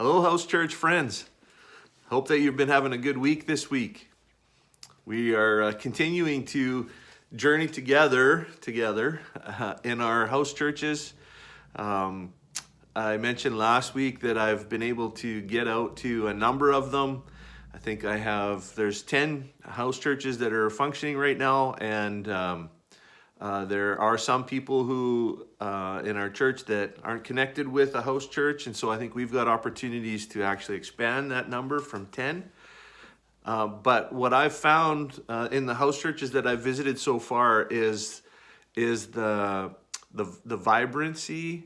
Hello, House Church friends. Hope that you've been having a good week this week. We are continuing to journey together in our house churches. I mentioned last week that I've been able to get out to a number of them. I think there's 10 house churches that are functioning right now, and there are some people who in our church that aren't connected with a house church, and so I think we've got opportunities to actually expand that number from 10. But what I've found in the house churches that I've visited so far is the vibrancy,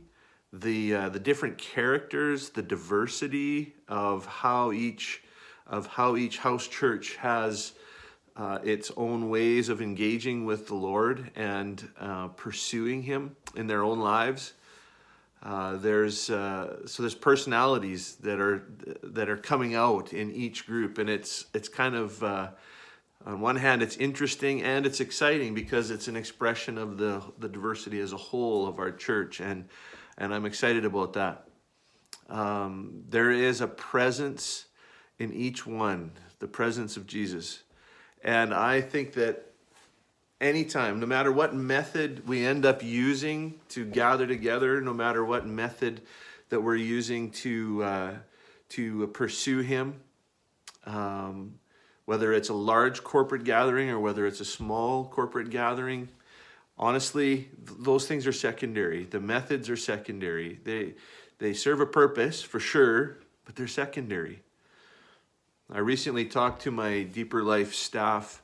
the different characters, the diversity of how each house church has its own ways of engaging with the Lord and pursuing Him in their own lives. There's personalities that are coming out in each group, and it's kind of on one hand it's interesting and it's exciting because it's an expression of the diversity as a whole of our church, and I'm excited about that. There is a presence in each one, the presence of Jesus. And I think that anytime, no matter what method we end up using to gather together, no matter what method that we're using to pursue Him, whether it's a large corporate gathering or whether it's a small corporate gathering, honestly, those things are secondary. The methods are secondary. They serve a purpose for sure, but they're secondary. I recently talked to my Deeper Life staff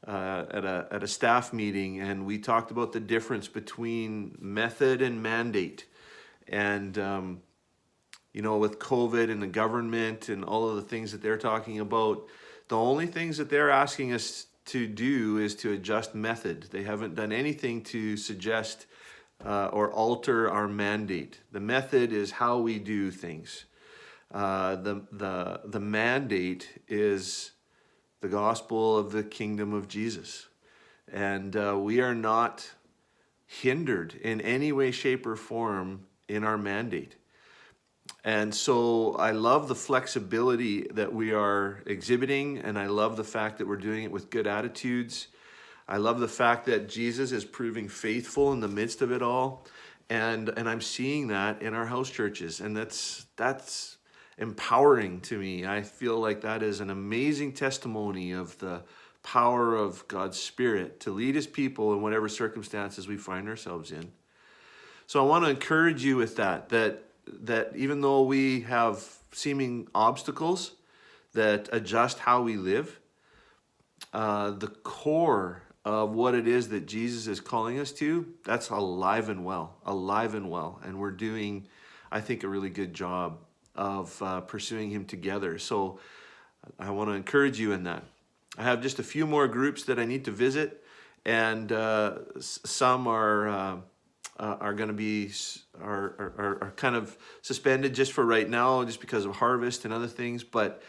at a staff meeting, and we talked about the difference between method and mandate. And with COVID and the government and all of the things that they're talking about, the only things that they're asking us to do is to adjust method. They haven't done anything to suggest or alter our mandate. The method is how we do things. The mandate is the gospel of the kingdom of Jesus. And we are not hindered in any way, shape, or form in our mandate. And so I love the flexibility that we are exhibiting, and I love the fact that we're doing it with good attitudes. I love the fact that Jesus is proving faithful in the midst of it all. And I'm seeing that in our house churches, and that's empowering to me. I feel like that is an amazing testimony of the power of God's Spirit to lead His people in whatever circumstances we find ourselves in. So I want to encourage you with that even though we have seeming obstacles that adjust how we live, the core of what it is that Jesus is calling us to, that's alive and well. And we're doing, I think, a really good job of pursuing Him together. So I want to encourage you in that. I have just a few more groups that I need to visit, and some are going to be are kind of suspended just for right now, just because of harvest and other things. But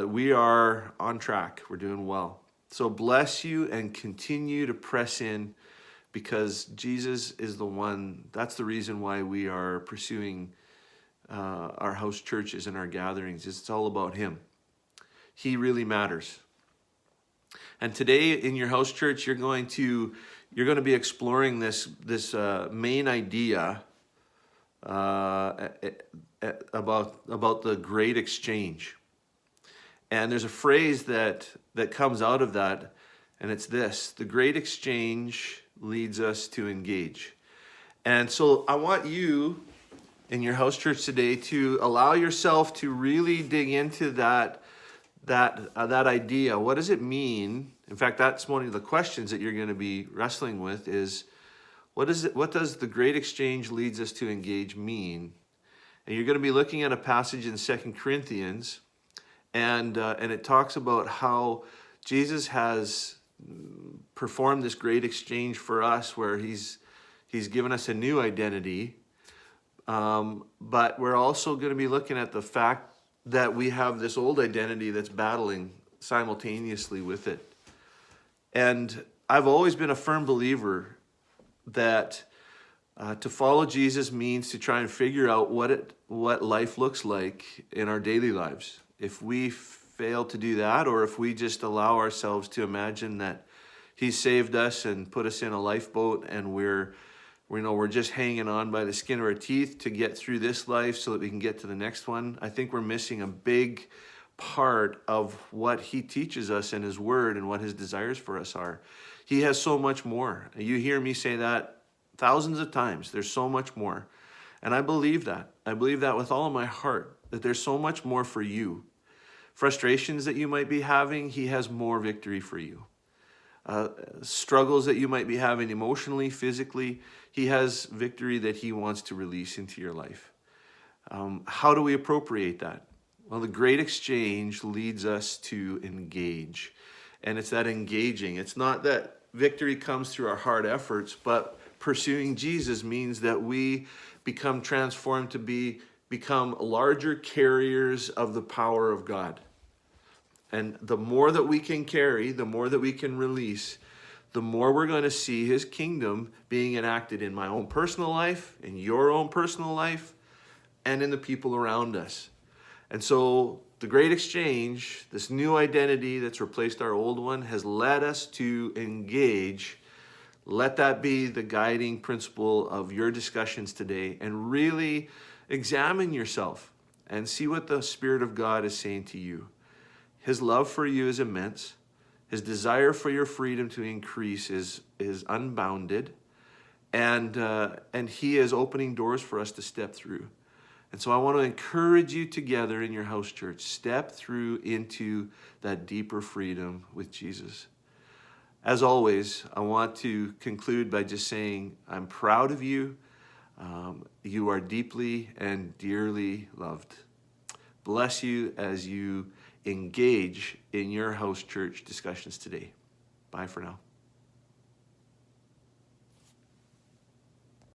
we are on track. We're doing well. So bless you and continue to press in, because Jesus is the one. That's the reason why we are pursuing our house churches and our gatherings. It's all about Him. He really matters. And today in your house church, you're going to be exploring this main idea about the great exchange. And there's a phrase that comes out of that, and it's this: the great exchange leads us to engage. And so I want you in your house church today to allow yourself to really dig into that idea. What does it mean? In fact, that's one of the questions that you're going to be wrestling with is, what does the great exchange leads us to engage mean? And you're going to be looking at a passage in 2 Corinthians, and it talks about how Jesus has performed this great exchange for us, where he's given us a new identity. But we're also going to be looking at the fact that we have this old identity that's battling simultaneously with it. And I've always been a firm believer that To follow Jesus means to try and figure out what life looks like in our daily lives. If we fail to do that, or if we just allow ourselves to imagine that He's saved us and put us in a lifeboat and we're just hanging on by the skin of our teeth to get through this life so that we can get to the next one, I think we're missing a big part of what He teaches us in His Word and what His desires for us are. He has so much more. You hear me say that thousands of times. There's so much more. And I believe that. I believe that with all of my heart, that there's so much more for you. Frustrations that you might be having, He has more victory for you. Struggles that you might be having emotionally, physically, He has victory that He wants to release into your life. How do we appropriate that? Well, the great exchange leads us to engage. And it's that engaging. It's not that victory comes through our hard efforts, but pursuing Jesus means that we become transformed to become larger carriers of the power of God. And the more that we can carry, the more that we can release, the more we're going to see His kingdom being enacted in my own personal life, in your own personal life, and in the people around us. And so the great exchange, this new identity that's replaced our old one, has led us to engage. Let that be the guiding principle of your discussions today, and really examine yourself and see what the Spirit of God is saying to you. His love for you is immense. His desire for your freedom to increase is unbounded. And He is opening doors for us to step through. And so I want to encourage you together in your house church, step through into that deeper freedom with Jesus. As always, I want to conclude by just saying I'm proud of you. You are deeply and dearly loved. Bless you as you engage in your house church discussions today. Bye for now.